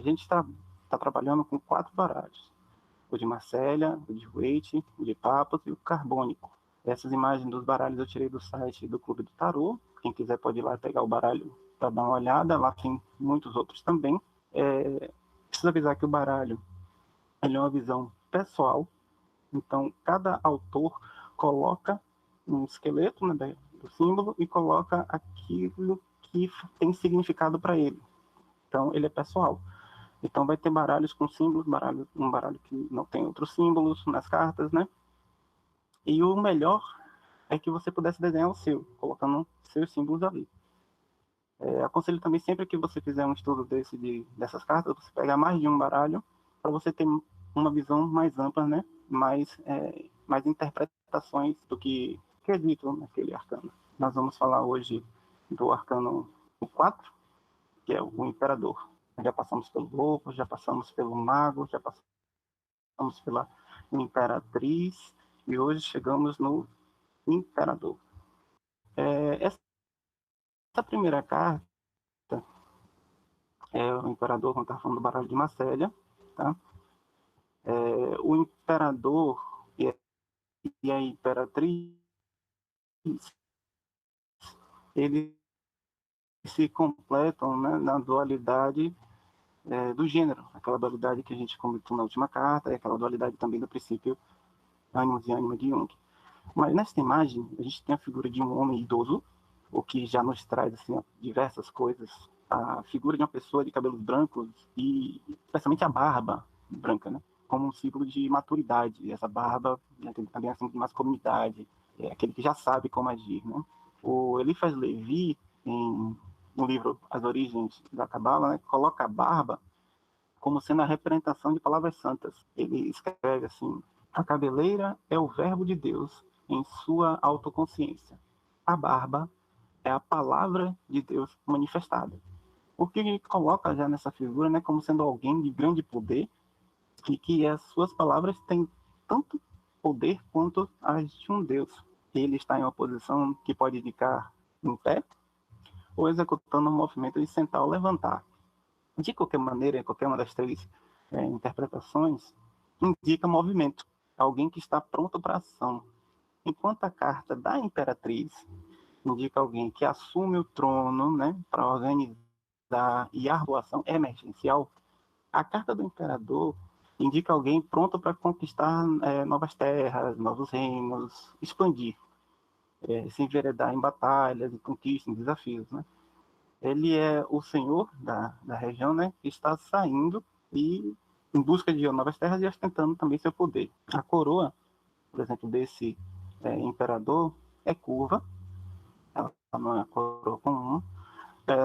A gente está trabalhando com 4 baralhos: o de Marselha, o de Waite, o de Papas e o carbônico. Essas imagens dos baralhos eu tirei do site do Clube do Tarô. Quem quiser pode ir lá pegar o baralho para dar uma olhada. Lá tem muitos outros também. Preciso avisar que o baralho ele é uma visão pessoal. Então, cada autor coloca um esqueleto, né, do símbolo e coloca aquilo que tem significado para ele. Então, ele é pessoal. Então, vai ter baralhos com símbolos, um baralho que não tem outros símbolos nas cartas, né? E o melhor é que você pudesse desenhar o seu, colocando seus símbolos ali. Aconselho também, sempre que você fizer um estudo dessas cartas, você pegar mais de um baralho para você ter uma visão mais ampla, né? Mais interpretações do que é dito naquele arcano. Nós vamos falar hoje do arcano 4, que é o Imperador. Já passamos pelo Lobo, já passamos pelo Mago, já passamos pela Imperatriz e hoje chegamos no Imperador. Essa primeira carta é o Imperador, quando está falando do baralho de Marselha, tá? O Imperador e a Imperatriz, eles se completam, né, na dualidade do gênero, aquela dualidade que a gente comentou na última carta, e aquela dualidade também do princípio ânimos e ânima de Jung. Mas nesta imagem, a gente tem a figura de um homem idoso, o que já nos traz assim, diversas coisas. A figura de uma pessoa de cabelos brancos e especialmente a barba branca, né? Como um símbolo de maturidade. E essa barba tem também assim de masculinidade, aquele que já sabe como agir, né? O Eliphas Levi, no livro As Origens da Cabala, né, coloca a barba como sendo a representação de palavras santas. Ele escreve assim: a cabeleira é o verbo de Deus em sua autoconsciência. A barba é a palavra de Deus manifestada. O que ele coloca já nessa figura, né, como sendo alguém de grande poder, e que as suas palavras têm tanto poder quanto as de um Deus. Ele está em uma posição que pode indicar em pé ou executando um movimento de sentar ou levantar. De qualquer maneira, qualquer uma das 3 interpretações indica movimento, alguém que está pronto para ação. Enquanto a carta da Imperatriz indica alguém que assume o trono, né, para organizar e a arruação emergencial, a carta do Imperador indica alguém pronto para conquistar novas terras, novos reinos, expandir, se enveredar em batalhas, em conquistas, em desafios, né? Ele é o senhor da região, né, que está saindo e em busca de novas terras e ostentando também seu poder. A coroa, por exemplo, desse imperador é curva, ela não é uma coroa comum.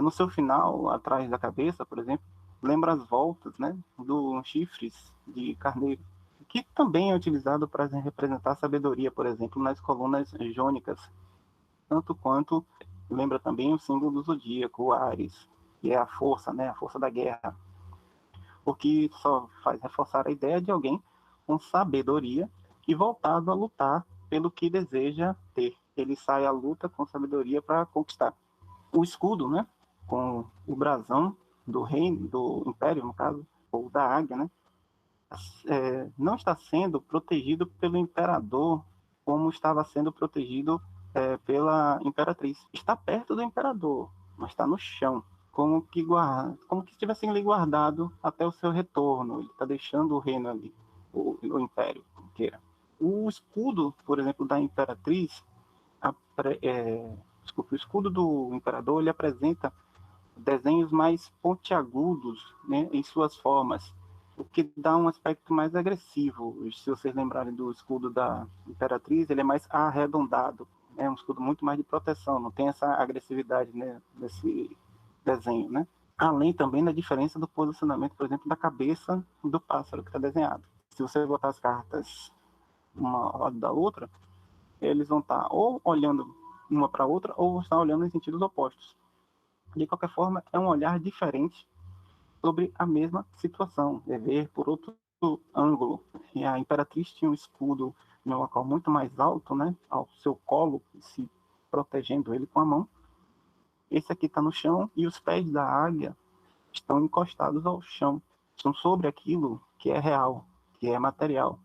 No seu final, atrás da cabeça, por exemplo, lembra as voltas, né, dos chifres de carneiro, que também é utilizado para representar a sabedoria, por exemplo, nas colunas jônicas, tanto quanto lembra também o símbolo do zodíaco, o Ares, que é a força, né, a força da guerra, o que só faz reforçar a ideia de alguém com sabedoria e voltado a lutar pelo que deseja ter. Ele sai à luta com sabedoria para conquistar. O escudo, né, com o brasão do reino, do império, no caso, ou da águia, né, não está sendo protegido pelo imperador como estava sendo protegido pela imperatriz. Está perto do imperador, mas está no chão, como que estivesse ali guardado até o seu retorno. Ele está deixando o reino ali, o império, como queira. O escudo, por exemplo, da imperatriz, o escudo do imperador, ele apresenta desenhos mais pontiagudos, né, em suas formas, o que dá um aspecto mais agressivo. Se vocês lembrarem do escudo da Imperatriz, ele é mais arredondado, é um escudo muito mais de proteção, não tem essa agressividade, né, desse desenho, né? Além também da diferença do posicionamento, por exemplo, da cabeça do pássaro que está desenhado. Se você botar as cartas uma ao lado da outra, eles vão estar ou olhando uma para a outra ou vão estar olhando em sentidos opostos. De qualquer forma, é um olhar diferente sobre a mesma situação, é ver por outro ângulo. E a Imperatriz tinha um escudo em um local muito mais alto, né, ao seu colo, se protegendo ele com a mão. Esse aqui está no chão e os pés da águia estão encostados ao chão, estão sobre aquilo que é real, que é material.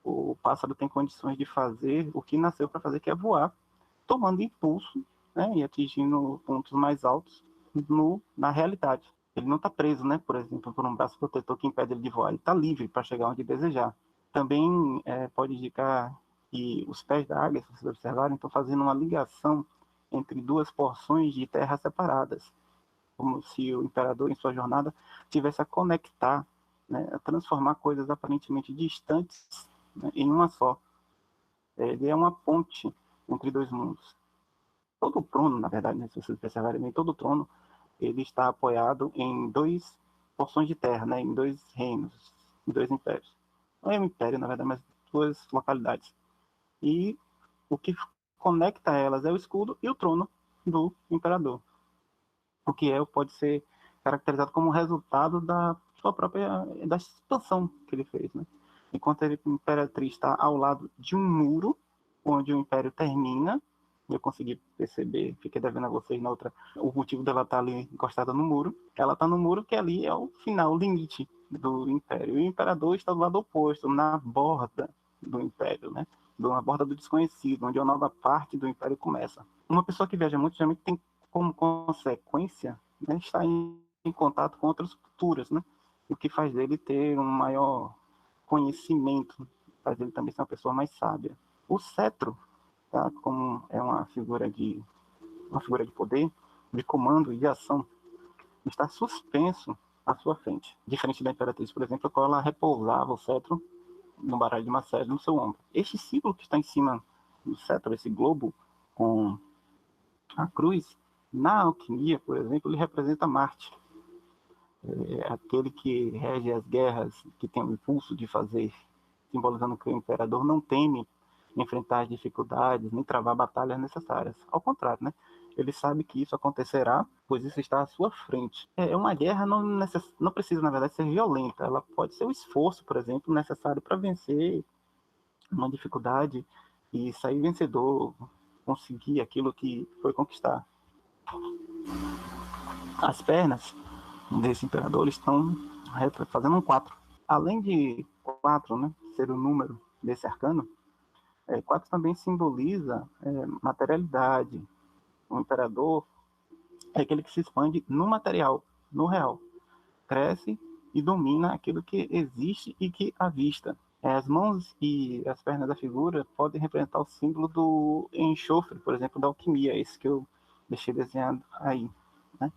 O pássaro tem condições de fazer o que nasceu para fazer, que é voar, tomando impulso, né, e atingindo pontos mais altos na realidade. Ele não está preso, né, por exemplo, por um braço protetor que impede ele de voar. Ele está livre para chegar onde desejar. Também pode indicar que os pés da águia, se vocês observarem, estão fazendo uma ligação entre duas porções de terra separadas, como se o imperador, em sua jornada, tivesse a conectar, né, a transformar coisas aparentemente distantes, né, em uma só. Ele é uma ponte entre dois mundos. Todo o trono, na verdade, né, se vocês observarem bem, todo o trono ele está apoiado em duas porções de terra, né, em dois reinos, em dois impérios. Não é um império, na verdade, mas duas localidades. E o que conecta elas é o escudo e o trono do imperador. O que pode ser caracterizado como resultado da sua própria da expansão que ele fez, né? Enquanto a imperatriz está ao lado de um muro onde o império termina, eu consegui perceber, fiquei devendo a vocês na outra, o motivo dela estar ali encostada no muro. Ela está no muro que ali é o final, o limite do império. E o imperador está do lado oposto, na borda do império, né? Na borda do desconhecido, onde a nova parte do império começa. Uma pessoa que viaja muito geralmente tem como consequência, né, estar em contato com outras culturas, né? O que faz dele ter um maior conhecimento, faz dele também ser uma pessoa mais sábia. O cetro, tá, como é uma figura de poder, de comando e de ação, está suspenso à sua frente. Diferente da imperatriz, por exemplo, a qual ela repousava o cetro no baralho de Marcelo no seu ombro. Este símbolo que está em cima do cetro, esse globo com a cruz, na alquimia, por exemplo, ele representa Marte. É aquele que rege as guerras, que tem o impulso de fazer, simbolizando que o imperador não teme enfrentar as dificuldades, nem travar batalhas necessárias. Ao contrário, né? Ele sabe que isso acontecerá, pois isso está à sua frente. Uma guerra não precisa, na verdade, ser violenta. Ela pode ser o esforço, por exemplo, necessário para vencer uma dificuldade e sair vencedor, conseguir aquilo que foi conquistar. As pernas desse imperador estão fazendo um 4. Além de 4, né, ser o número desse arcano, 4 também simboliza materialidade. O imperador é aquele que se expande no material, no real. Cresce e domina aquilo que existe e que avista. As mãos e as pernas da figura podem representar o símbolo do enxofre, por exemplo, da alquimia, esse que eu deixei desenhado aí, né?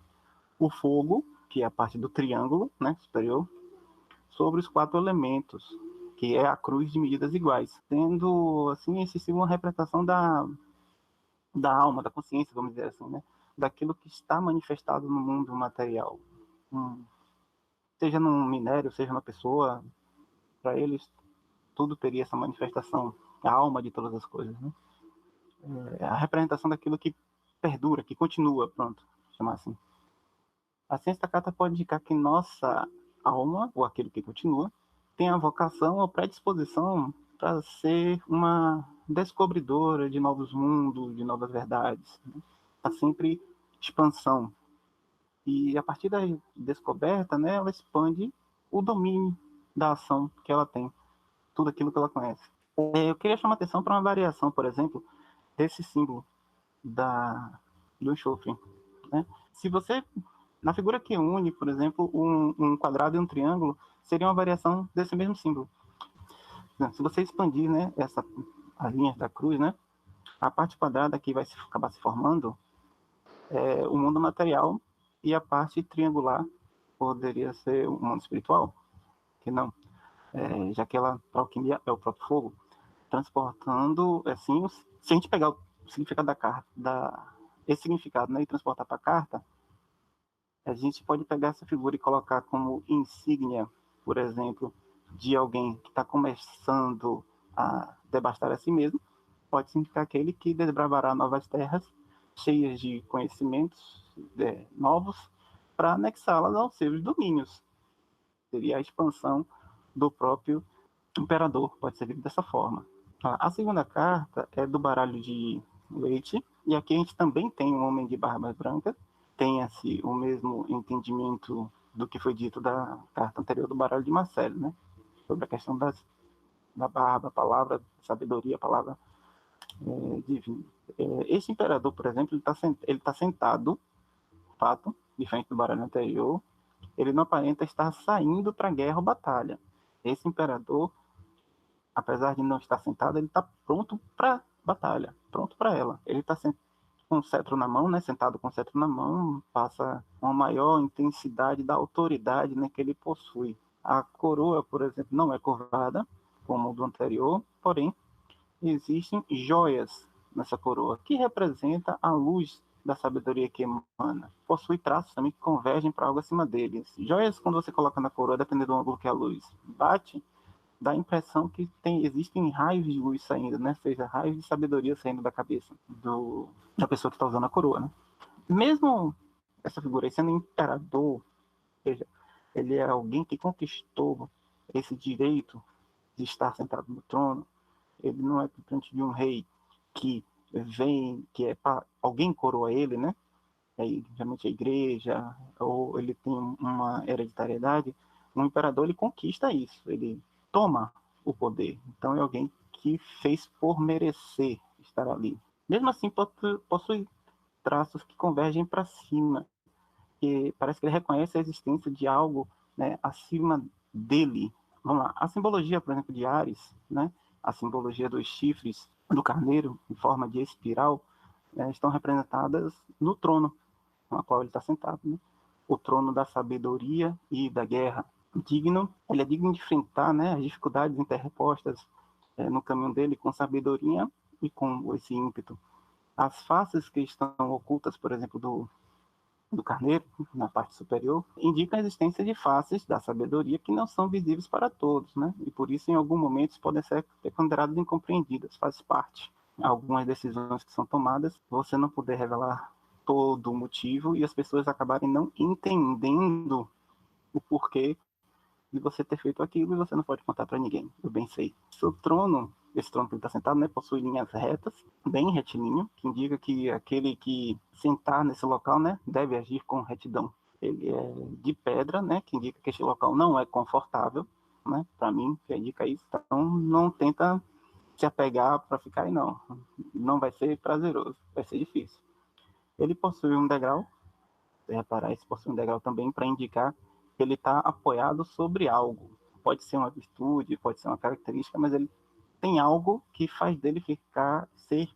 O fogo, que é a parte do triângulo, né, superior, sobre os 4 elementos, que é a cruz de medidas iguais, tendo assim esse símbolo uma representação da alma, da consciência, vamos dizer assim, né, daquilo que está manifestado no mundo material, seja num minério, seja na pessoa, para eles tudo teria essa manifestação, a alma de todas as coisas, né? A representação daquilo que perdura, que continua, pronto, chamar assim. A ciência da carta pode indicar que nossa alma, ou aquilo que continua, tem a vocação ou predisposição para ser uma descobridora de novos mundos, de novas verdades. Está sempre expansão. E a partir da descoberta, né, ela expande o domínio da ação que ela tem, tudo aquilo que ela conhece. Eu queria chamar a atenção para uma variação, por exemplo, desse símbolo do enxofre, né? Se você, na figura que une, por exemplo, um quadrado e um triângulo, seria uma variação desse mesmo símbolo. Se você expandir, né, as linhas da cruz, né, a parte quadrada que vai acabar se formando é o mundo material e a parte triangular poderia ser o mundo espiritual, que não, já que ela, para alquimia, é o próprio fogo, transportando, assim, se a gente pegar o significado da carta, esse significado, né, e transportar para a carta, a gente pode pegar essa figura e colocar como insígnia, por exemplo, de alguém que está começando a devastar a si mesmo, pode significar aquele que desbravará novas terras, cheias de conhecimentos novos, para anexá-las aos seus domínios. Seria a expansão do próprio imperador, pode ser visto dessa forma. A segunda carta é do baralho de leite, e aqui a gente também tem um homem de barbas brancas, tenha-se o mesmo entendimento do que foi dito da carta anterior do baralho de Marcelo, né? Sobre a questão da barba, a palavra sabedoria, a palavra divina. Esse imperador, por exemplo, ele tá sentado, fato, diferente do baralho anterior, ele não aparenta estar saindo para guerra ou batalha. Esse imperador, apesar de não estar sentado, ele está pronto para batalha, pronto para ela. Ele está com o cetro na mão, né, sentado com o cetro na mão, passa uma maior intensidade da autoridade, né, que ele possui. A coroa, por exemplo, não é curvada, como o do anterior, porém, existem joias nessa coroa, que representa a luz da sabedoria que emana. Possui traços também que convergem para algo acima deles. Joias, quando você coloca na coroa, dependendo do ângulo que a luz bate, dá a impressão que existem raios de luz saindo, né? Ou seja, raios de sabedoria saindo da cabeça da pessoa que está usando a coroa, né? Mesmo essa figura aí sendo imperador, ou seja, ele é alguém que conquistou esse direito de estar sentado no trono. Ele não é diante de um rei que vem, que é alguém coroa ele, né? Aí, geralmente a igreja, ou ele tem uma hereditariedade. Um imperador, ele conquista isso, ele toma o poder. Então é alguém que fez por merecer estar ali. Mesmo assim, possui traços que convergem para cima, que parece que ele reconhece a existência de algo, né, acima dele. Vamos lá, a simbologia, por exemplo, de Ares, né, a simbologia dos chifres do carneiro, em forma de espiral, estão representadas no trono na qual ele está sentado, né? O trono da sabedoria e da guerra. Ele é digno de enfrentar, né, as dificuldades interpostas no caminho dele com sabedoria e com esse ímpeto. As faces que estão ocultas, por exemplo, do carneiro, na parte superior, indicam a existência de faces da sabedoria que não são visíveis para todos, né? E por isso, em alguns momentos, podem ser consideradas incompreendidas, faz parte. Algumas decisões que são tomadas, você não poder revelar todo o motivo e as pessoas acabarem não entendendo o porquê de você ter feito aquilo e você não pode contar para ninguém. Eu bem sei. Seu trono, esse trono que ele está sentado, né, possui linhas retas, bem retilíneo, que indica que aquele que sentar nesse local, né, deve agir com retidão. Ele é de pedra, né, que indica que este local não é confortável, né, para mim, que indica isso. Então, não tenta se apegar para ficar aí, não. Não vai ser prazeroso, vai ser difícil. Ele possui um degrau, se reparar, esse possui um degrau também para indicar que ele está apoiado sobre algo. Pode ser uma virtude, pode ser uma característica, mas ele tem algo que faz dele ser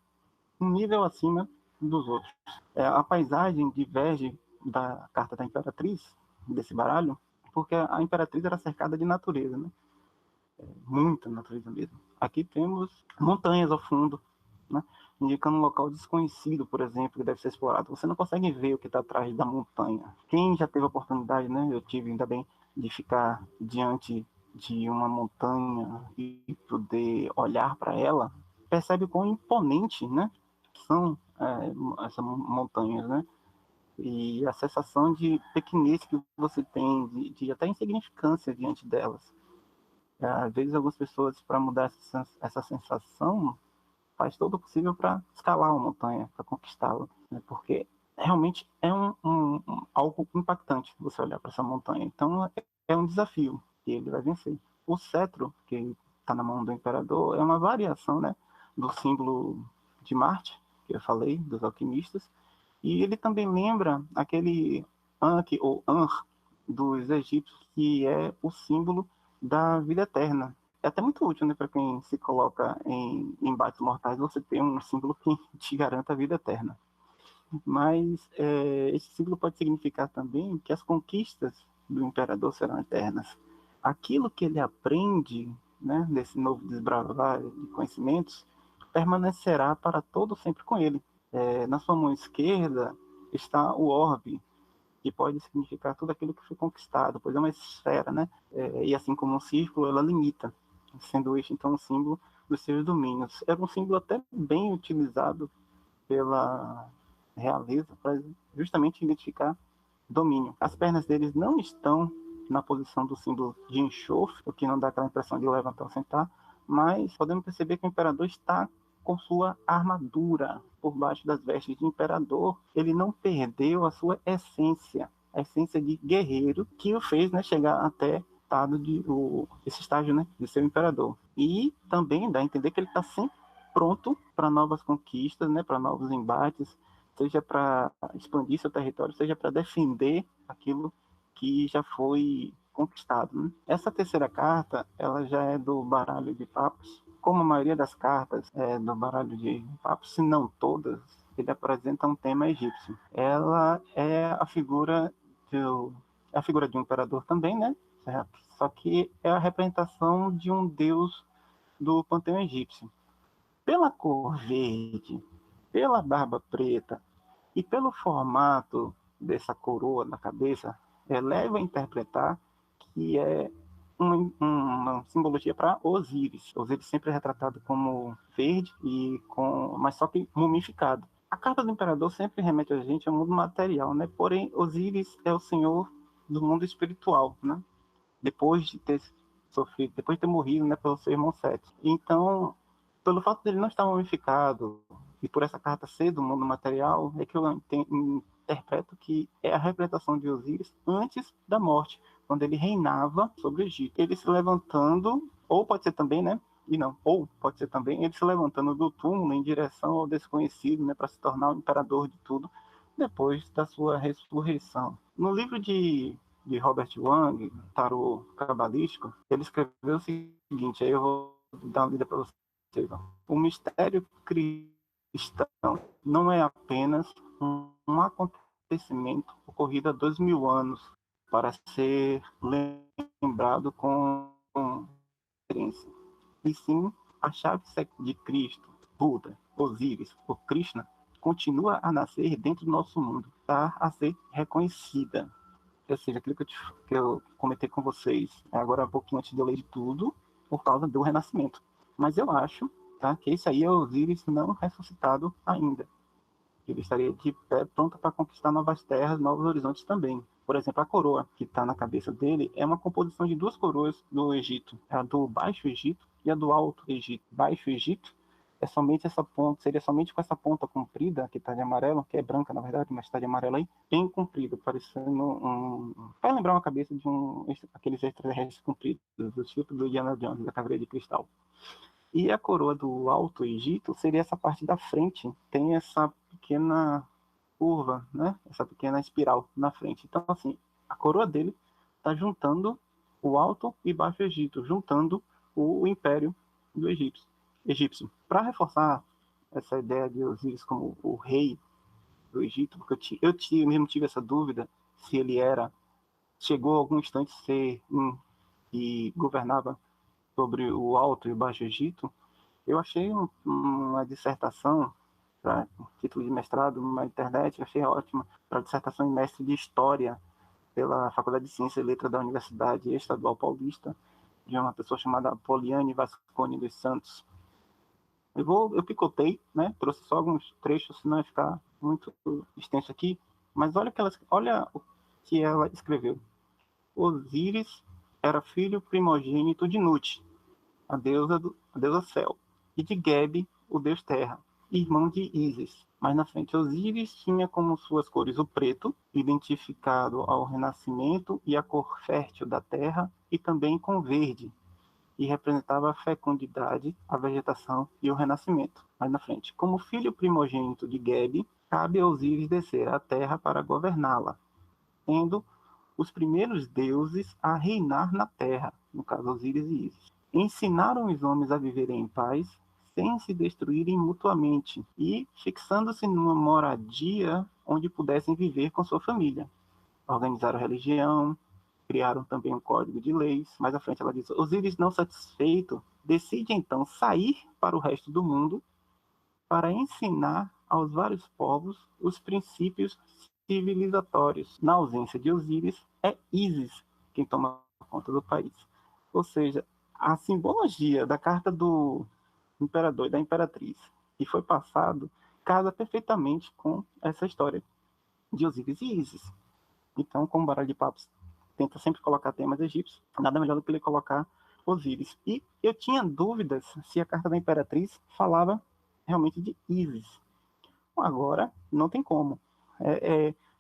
um nível acima dos outros. A paisagem diverge da carta da Imperatriz, desse baralho, porque a Imperatriz era cercada de natureza, né? Muita natureza mesmo. Aqui temos montanhas ao fundo, né? Indicando um local desconhecido, por exemplo, que deve ser explorado. Você não consegue ver o que está atrás da montanha. Quem já teve a oportunidade, né? Eu tive ainda bem de ficar diante de uma montanha e poder olhar para ela, percebe quão imponente, né? São essas montanhas, né? E a sensação de pequenez que você tem, de até insignificância diante delas. Às vezes, algumas pessoas, para mudar essa sensação, faz todo o possível para escalar uma montanha, para conquistá-la, né? Porque realmente é algo impactante você olhar para essa montanha. Então, é um desafio que ele vai vencer. O cetro, que está na mão do imperador, é uma variação, né, do símbolo de Marte, que eu falei, dos alquimistas, e ele também lembra aquele Ankh ou Anr dos egípcios, que é o símbolo da vida eterna. É até muito útil, né, para quem se coloca em embates mortais, você ter um símbolo que te garanta a vida eterna. Mas esse símbolo pode significar também que as conquistas do imperador serão eternas. Aquilo que ele aprende, né, desse novo desbravar de conhecimentos, permanecerá para todo sempre com ele. Na sua mão esquerda está o orbe, que pode significar tudo aquilo que foi conquistado, pois é uma esfera, né? E assim como um círculo, ela limita, sendo este então um símbolo dos seus domínios. Era um símbolo até bem utilizado pela realeza para justamente identificar domínio. As pernas deles não estão na posição do símbolo de enxofre, o que não dá aquela impressão de levantar ou sentar, mas podemos perceber que o imperador está com sua armadura, por baixo das vestes de imperador, ele não perdeu a sua essência, a essência de guerreiro que o fez, né, chegar até esse estágio, né, de ser o imperador. E também dá a entender que ele está sempre pronto para novas conquistas, né, para novos embates, seja para expandir seu território, seja para defender aquilo que já foi conquistado, né? Essa terceira carta, ela já é do baralho de papas. Como a maioria das cartas é do baralho de papas, se não todas, ele apresenta um tema egípcio. Ela é a figura de um imperador também, né? Certo? Só que é a representação de um deus do panteão egípcio. Pela cor verde, pela barba preta e pelo formato dessa coroa na cabeça, leva a interpretar que é uma simbologia para Osíris. Osíris sempre é retratado como verde mas só que mumificado. A carta do imperador sempre remete a gente ao mundo material, né? Porém, Osíris é o senhor do mundo espiritual, né? Depois de ter sofrido, depois de ter morrido, né, pelo seu irmão Sete. Então, pelo fato dele não estar mumificado e por essa carta ser do mundo material, é que eu interpreto que é a representação de Osíris antes da morte, quando ele reinava sobre o Egito. Ele se levantando, ou pode ser também, né? E não, ou pode ser também ele se levantando do túmulo em direção ao desconhecido, né, para se tornar o imperador de tudo, depois da sua ressurreição. No livro de Robert Wang, Tarô Cabalístico, ele escreveu o seguinte, aí eu vou dar uma lida para vocês. O mistério cristão não é apenas um acontecimento ocorrido há 2000 anos para ser lembrado com referência, e sim a chave de Cristo, Buda, Osíris, o Krishna, continua a nascer dentro do nosso mundo, está a ser reconhecida. Ou seja, aquilo que eu comentei com vocês agora há pouquinho antes de eu ler de tudo, por causa do renascimento. Mas eu acho, tá, que esse aí é o Osíris não ressuscitado ainda. Ele estaria de pé, pronto para conquistar novas terras, novos horizontes também. Por exemplo, a coroa que está na cabeça dele é uma composição de duas coroas do Egito, a do Baixo Egito e a do Alto Egito. Baixo Egito é somente essa ponta, seria somente com essa ponta comprida, que está de amarelo, que é branca na verdade, mas está de amarelo aí, bem comprido, parecendo vai lembrar uma cabeça de aqueles extraterrestres compridos, do tipo do Indiana Jones, da Caveira de Cristal. E a coroa do Alto Egito seria essa parte da frente, tem essa pequena curva, né? Essa pequena espiral na frente. Então, assim, a coroa dele está juntando o Alto e Baixo Egito, juntando o Império do Egípcio. Para reforçar essa ideia de Osíris como o rei do Egito, porque eu mesmo tive essa dúvida se ele chegou a algum instante a ser e governava sobre o Alto e o Baixo Egito. Eu achei uma dissertação para título de mestrado na internet, achei ótima, para dissertação em mestre de História pela Faculdade de Ciência e Letras da Universidade Estadual Paulista, de uma pessoa chamada Poliane Vasconi dos Santos. Eu picotei, né? Trouxe só alguns trechos, senão vai ficar muito extenso aqui, mas olha o que ela escreveu. Osíris era filho primogênito de Nut, a deusa Céu, e de Geb, o deus Terra, irmão de Ísis. Mais na frente, Osíris tinha como suas cores o preto, identificado ao renascimento e a cor fértil da terra, e também com verde, e representava a fecundidade, a vegetação e o renascimento. Mais na frente, como filho primogênito de Geb, cabe a Osíris descer à terra para governá-la, sendo os primeiros deuses a reinar na terra, no caso Osíris e Ísis. Ensinaram os homens a viverem em paz, sem se destruírem mutuamente, e fixando-se numa moradia onde pudessem viver com sua família. Organizaram a religião, criaram também um código de leis. Mais à frente ela diz, Osíris, não satisfeito, decide então sair para o resto do mundo para ensinar aos vários povos os princípios civilizatórios. Na ausência de Osíris, é Ísis quem toma conta do país. Ou seja, a simbologia da carta do imperador e da imperatriz que foi passado casa perfeitamente com essa história de Osíris e Ísis. Então, como o baralho de papos tenta sempre colocar temas egípcios, nada melhor do que ele colocar Osíris. E eu tinha dúvidas se a carta da imperatriz falava realmente de Ísis, Agora, não tem como.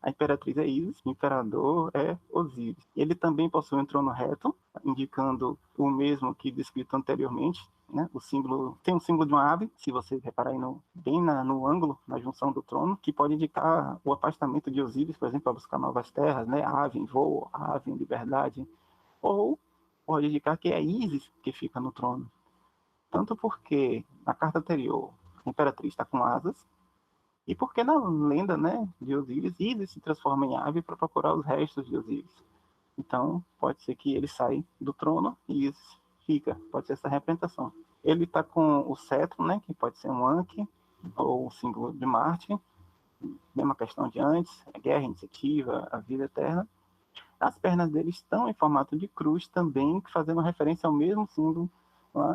A imperatriz é Isis, o imperador é Osíris. Ele também possui um trono reto, indicando o mesmo que descrito anteriormente, né? O símbolo tem um símbolo de uma ave, se você reparar aí bem no ângulo, na junção do trono, que pode indicar o afastamento de Osíris, por exemplo, para buscar novas terras, né? A ave em voo, a ave em liberdade, ou pode indicar que é Isis que fica no trono. Tanto porque na carta anterior a imperatriz está com asas, e porque na lenda, né, de Osíris, Isis se transforma em ave para procurar os restos de Osíris. Então, pode ser que ele saia do trono e Isis fica. Pode ser essa representação. Ele está com o cetro, né, que pode ser um Anki, ou o símbolo de Marte. Mesma questão de antes, a guerra, a iniciativa, a vida eterna. As pernas dele estão em formato de cruz também, fazendo referência ao mesmo símbolo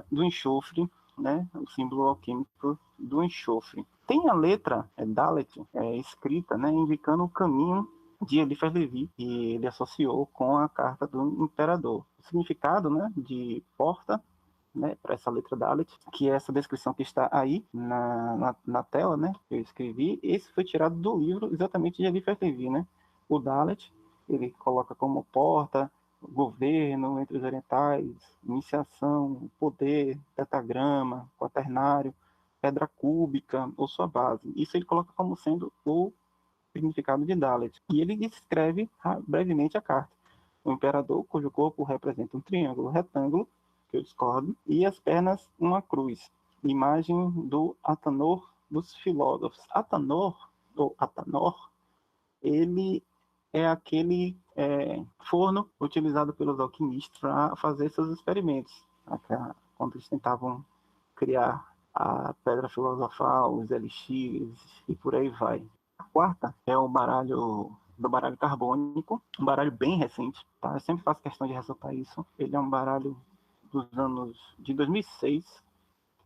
do enxofre, né? O símbolo alquímico do enxofre. Tem a letra Dalet escrita, né, indicando o caminho de Eliphas Levi, que ele associou com a carta do imperador. O significado, né, de porta, né, para essa letra Dalet, que é essa descrição que está aí na tela, né, que eu escrevi. Esse foi tirado do livro exatamente de Eliphas Levi, né? O Dalet, ele coloca como porta, governo entre os orientais, iniciação, poder, tetagrama, quaternário, pedra cúbica ou sua base. Isso ele coloca como sendo o significado de Dalet. E ele descreve brevemente a carta. O imperador, cujo corpo representa um triângulo retângulo, que eu discordo, e as pernas uma cruz, imagem do Atanor dos filósofos. Atanor, ou Atanor, ele é aquele forno utilizado pelos alquimistas para fazer seus experimentos, quando eles tentavam criar a pedra filosofal, os elixires e por aí vai. A quarta é o baralho do baralho carbônico, um baralho bem recente, tá? Eu sempre faço questão de ressaltar isso. Ele é um baralho dos anos de 2006,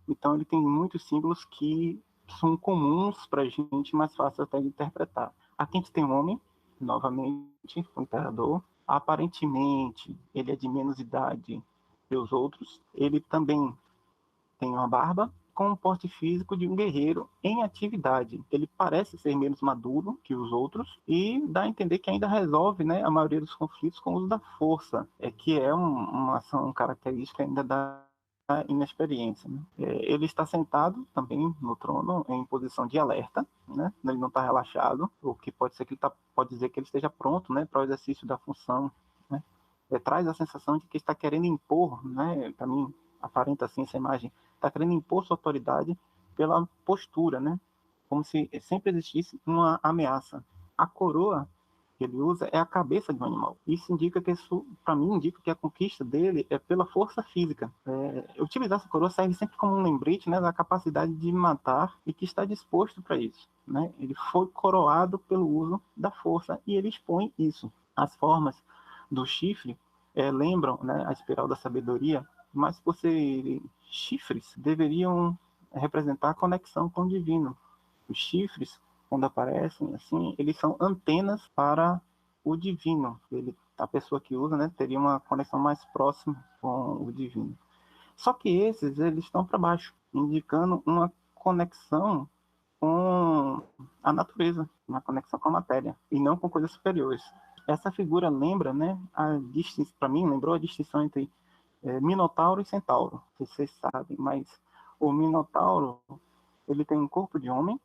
então ele tem muitos símbolos que são comuns para a gente, mais fácil até de interpretar. Aqui a gente tem um homem, novamente, o imperador. Aparentemente, ele é de menos idade que os outros. Ele também tem uma barba com um porte físico de um guerreiro em atividade. Ele parece ser menos maduro que os outros e dá a entender que ainda resolve, né, a maioria dos conflitos com o uso da força, que é uma ação característica ainda da inexperiência. Né? Ele está sentado também no trono em posição de alerta, né? Ele não está relaxado, o que pode ser que pode dizer que ele esteja pronto, né, para o exercício da função. Né? Traz a sensação de que está querendo impor, né, para mim aparenta assim essa imagem, está querendo impor sua autoridade pela postura, né? Como se sempre existisse uma ameaça. A coroa que ele usa é a cabeça de um animal. Isso indica que para mim, indica que a conquista dele é pela força física. Utilizar essa coroa serve sempre como um lembrete, né, da capacidade de matar e que está disposto para isso. Né? Ele foi coroado pelo uso da força e ele expõe isso. As formas do chifre lembram, né, a espiral da sabedoria, mas por serem chifres, deveriam representar a conexão com o divino. Os chifres, quando aparecem assim, eles são antenas para o divino. A pessoa que usa, né, teria uma conexão mais próxima com o divino. Só que esses, eles estão para baixo, indicando uma conexão com a natureza, uma conexão com a matéria, e não com coisas superiores. Essa figura lembra, né, para mim, lembrou a distinção entre Minotauro e Centauro, se vocês sabem, mas o Minotauro, ele tem um corpo de homem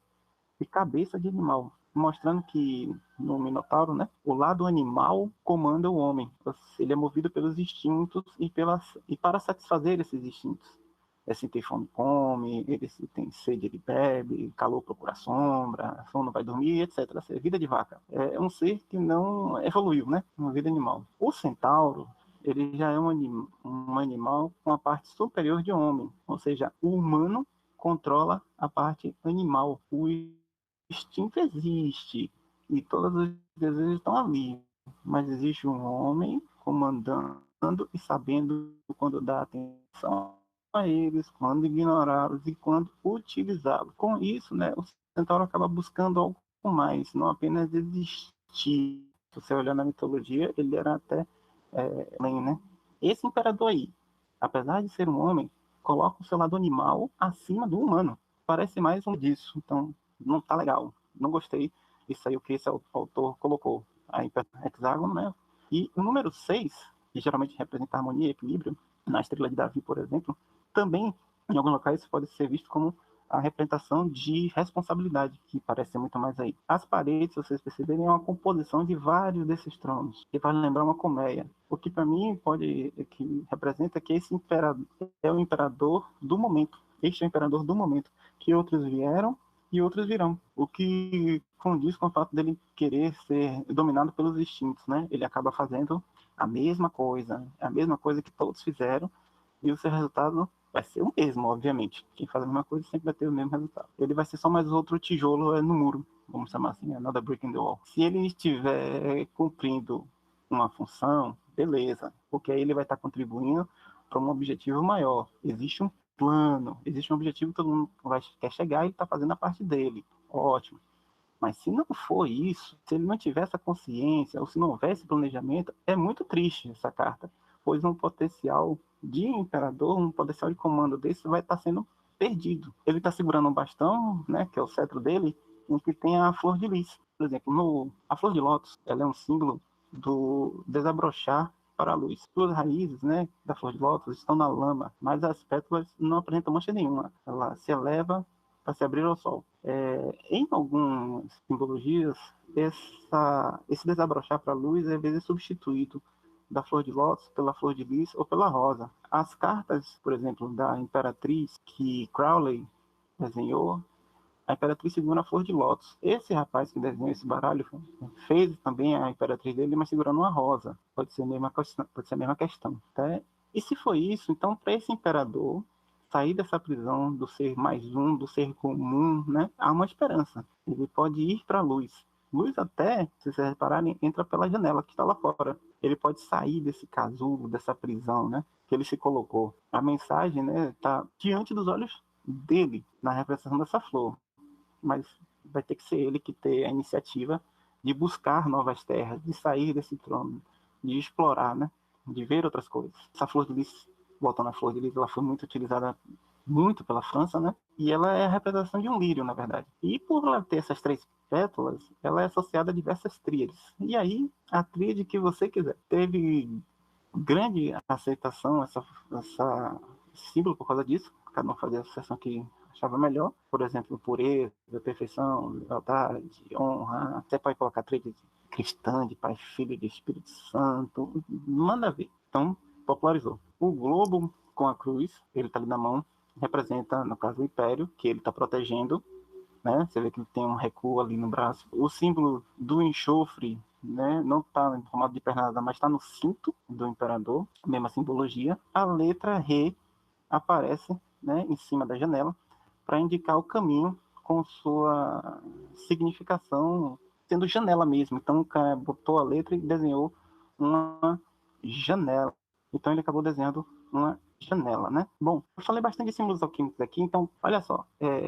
e cabeça de animal, mostrando que no Minotauro, né, o lado animal comanda o homem. Ele é movido pelos instintos e para satisfazer esses instintos. Se tem fome, come, se tem sede, ele bebe, calor procura sombra, sono vai dormir, etc. É vida de vaca. É um ser que não evoluiu, né? Uma vida animal. O centauro, ele já é um animal com a parte superior de homem, ou seja, o humano controla a parte animal. O instinto existe e todos os desejos estão ali, mas existe um homem comandando e sabendo quando dar atenção a eles, quando ignorá-los e quando utilizá-los. Com isso, né, o centauro acaba buscando algo mais, não apenas existir. Se você olhar na mitologia, ele era até né? Esse imperador aí, apesar de ser um homem, coloca o seu lado animal acima do humano. Parece mais um disso. Então, não tá legal, não gostei, isso aí o que esse autor colocou. Aí, hexágono, né? E o número 6, que geralmente representa harmonia e equilíbrio, na estrela de Davi, por exemplo, também, em alguns locais, pode ser visto como a representação de responsabilidade, que parece ser muito mais aí. As paredes, se vocês perceberem, é uma composição de vários desses tronos, que faz lembrar uma colmeia. O que para mim que representa que esse imperador é o imperador do momento. Este é o imperador do momento, que outros vieram e outros virão. O que condiz com o fato dele querer ser dominado pelos instintos, né? Ele acaba fazendo a mesma coisa que todos fizeram, e o seu resultado vai ser o mesmo, obviamente. Quem faz a mesma coisa sempre vai ter o mesmo resultado. Ele vai ser só mais outro tijolo no muro, vamos chamar assim, another brick in the wall. Se ele estiver cumprindo uma função, beleza, porque aí ele vai estar contribuindo para um objetivo maior. Existe um plano, existe um objetivo que todo mundo quer chegar e ele está fazendo a parte dele. Ótimo. Mas se não for isso, se ele não tiver essa consciência, ou se não houver esse planejamento, é muito triste essa carta, pois um potencial de imperador, um potencial de comando desse vai estar sendo perdido. Ele está segurando um bastão, né, que é o cetro dele, em que tem a flor de lis. Por exemplo, a flor de lótus, ela é um símbolo do desabrochar para a luz. Suas raízes, né, da flor de lótus estão na lama, mas as pétalas não apresentam mancha nenhuma. Ela se eleva para se abrir ao sol. Em algumas simbologias, esse desabrochar para a luz é às vezes substituído da flor de lótus pela flor de lis ou pela rosa. As cartas, por exemplo, da Imperatriz que Crowley desenhou, a Imperatriz segura a flor de lótus. Esse rapaz que desenhou esse baralho fez também a Imperatriz dele, mas segurando uma rosa. Pode ser a mesma questão. Tá? E se foi isso, então para esse imperador sair dessa prisão do ser mais um, do ser comum, né, há uma esperança. Ele pode ir para a luz. Luz até, se vocês repararem, entra pela janela que está lá fora. Ele pode sair desse casulo, dessa prisão, né, que ele se colocou. A mensagem, né, está diante dos olhos dele, na representação dessa flor. Mas vai ter que ser ele que ter a iniciativa de buscar novas terras, de sair desse trono, de explorar, né, de ver outras coisas. Essa flor de lis, voltando à flor de lis, ela foi muito utilizada muito pela França, né? E ela é a representação de um lírio, na verdade. E por ela ter essas 3 pétalas, ela é associada a diversas tríades. E aí, a tríade que você quiser. Teve grande aceitação essa símbolo por causa disso. Cada um fazia a associação que achava melhor. Por exemplo, pureza, perfeição, lealdade, honra. Até pode colocar tríade cristã, de Pai, Filho e de Espírito Santo. Manda ver. Então, popularizou. O globo com a cruz, ele está ali na mão, representa, no caso, o império, que ele está protegendo, né? Você vê que ele tem um recuo ali no braço. O símbolo do enxofre, né? Não está em formato de pernada, mas está no cinto do imperador, mesma simbologia. A letra Re aparece, né, em cima da janela para indicar o caminho com sua significação, sendo janela mesmo. Então o cara botou a letra e desenhou uma janela. Então ele acabou desenhando uma janela, né? Bom, eu falei bastante de símbolos alquímicos aqui, então, olha só,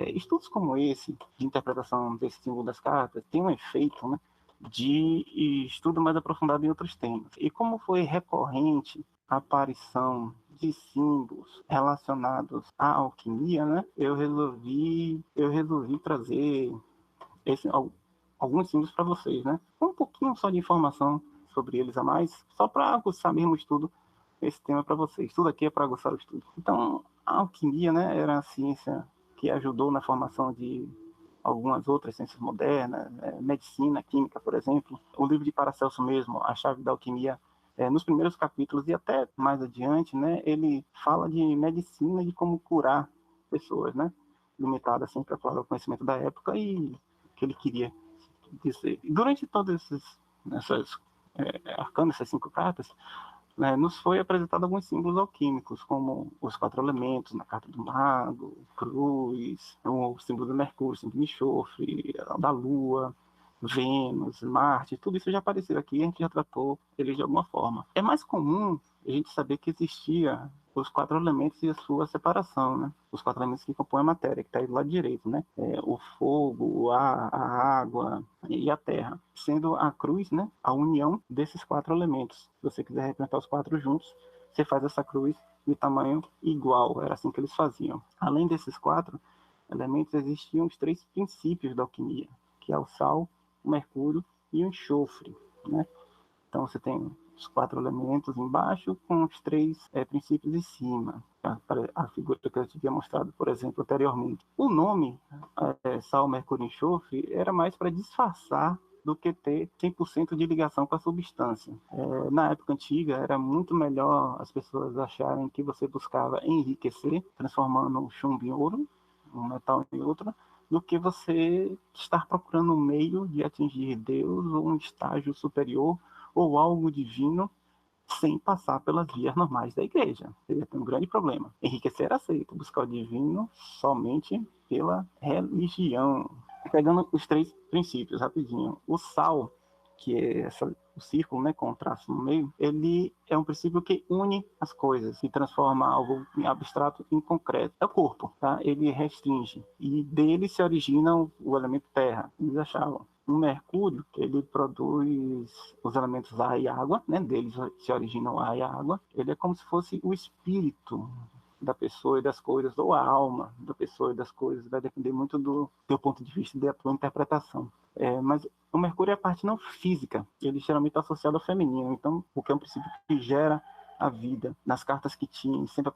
estudos como esse, de interpretação desse símbolo das cartas, tem um efeito, né, de estudo mais aprofundado em outros temas. E como foi recorrente a aparição de símbolos relacionados à alquimia, né, eu resolvi trazer esse, alguns símbolos para vocês, né? Um pouquinho só de informação sobre eles a mais, só para aguçar mesmo o estudo, esse tema para vocês. Tudo aqui é para aguçar o estudo. Então, a alquimia, né, era a ciência que ajudou na formação de algumas outras ciências modernas, medicina, química, por exemplo. O livro de Paracelso mesmo, A Chave da Alquimia, nos primeiros capítulos e até mais adiante, né, ele fala de medicina, de como curar pessoas, né, limitada sempre a falar do conhecimento da época e que ele queria dizer. Durante todas essas arcanas, essas 5 cartas, nos foi apresentado alguns símbolos alquímicos, como os 4 elementos na carta do mago, cruz, o símbolo do Mercúrio, símbolo de enxofre, da Lua, Vênus, Marte, tudo isso já apareceu aqui e a gente já tratou eles de alguma forma. É mais comum a gente saber que existia os 4 elementos e a sua separação, né? Os 4 elementos que compõem a matéria, que está aí do lado direito, né? O fogo, o ar, a água e a terra, sendo a cruz, né, a união desses 4 elementos. Se você quiser representar os 4 juntos, você faz essa cruz de tamanho igual, era assim que eles faziam. Além desses 4, elementos, existiam os 3 princípios da alquimia, que é o sal, o mercúrio e o enxofre, né? Então você tem os 4 elementos embaixo com os 3 princípios em cima. A figura que eu tinha mostrado, por exemplo, anteriormente. O nome sal, mercúrio e enxofre era mais para disfarçar do que ter 100% de ligação com a substância. Na época antiga, era muito melhor as pessoas acharem que você buscava enriquecer, transformando um chumbo em ouro, um metal em outro, do que você estar procurando um meio de atingir Deus ou um estágio superior ou algo divino sem passar pelas vias normais da igreja. Seria um grande problema. Enriquecer era aceito, buscar o divino somente pela religião. Pegando os 3 princípios, rapidinho. O sal, que é o círculo, né, com o traço no meio, ele é um princípio que une as coisas e transforma algo abstrato em concreto. É o corpo, tá? Ele restringe. E dele se origina o elemento terra. Eles achavam. O mercúrio, ele produz os elementos ar e água, né? Deles se originam ar e água. Ele é como se fosse o espírito da pessoa e das coisas, ou a alma da pessoa e das coisas, vai depender muito do teu ponto de vista e da tua interpretação. Mas o mercúrio é a parte não física, ele geralmente está associado ao feminino, então, porque é um princípio que gera a vida. Nas cartas que tinham, sempre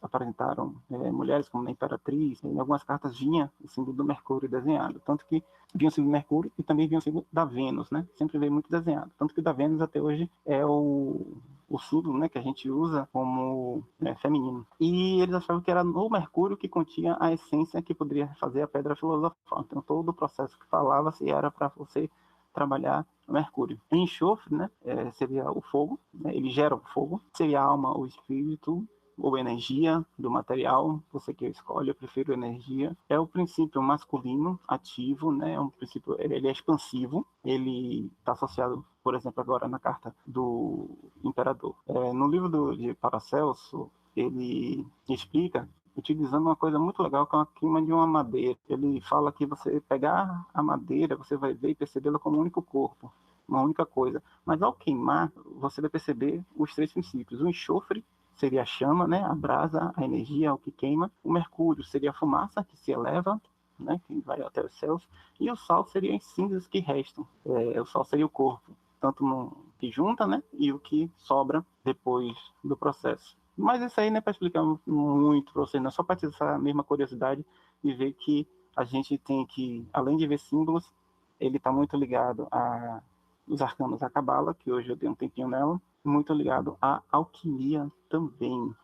apresentaram mulheres como a imperatriz, em algumas cartas vinha o símbolo do Mercúrio desenhado, tanto que vinha o símbolo do Mercúrio e também vinha o símbolo da Vênus, né? Sempre veio muito desenhado, tanto que o da Vênus até hoje é o símbolo, né, que a gente usa como feminino. E eles achavam que era no Mercúrio que continha a essência que poderia fazer a pedra filosofal. Então todo o processo que falava se era para você trabalhar o Mercúrio. O enxofre, né, seria o fogo, né, ele gera o fogo, seria a alma, o espírito, ou energia do material, você que escolhe, eu prefiro energia. É o princípio masculino, ativo, né? É um princípio, ele é expansivo, ele está associado, por exemplo, agora na carta do imperador. No livro de Paracelso, ele explica utilizando uma coisa muito legal, que é uma queima de uma madeira. Ele fala que você pegar a madeira, você vai ver e percebê-la como um único corpo, uma única coisa. Mas ao queimar, você vai perceber os 3 princípios. O enxofre seria a chama, né, a brasa, a energia, o que queima. O mercúrio seria a fumaça que se eleva, né, que vai até os céus. E o sal seria as cinzas que restam. O sal seria o corpo, tanto no que junta, né, e o que sobra depois do processo. Mas isso aí não é para explicar muito para você, não é só para ter essa mesma curiosidade e ver que a gente tem que, além de ver símbolos, ele está muito ligado a os arcanos da Cabala, que hoje eu dei um tempinho nela, muito ligado à alquimia também.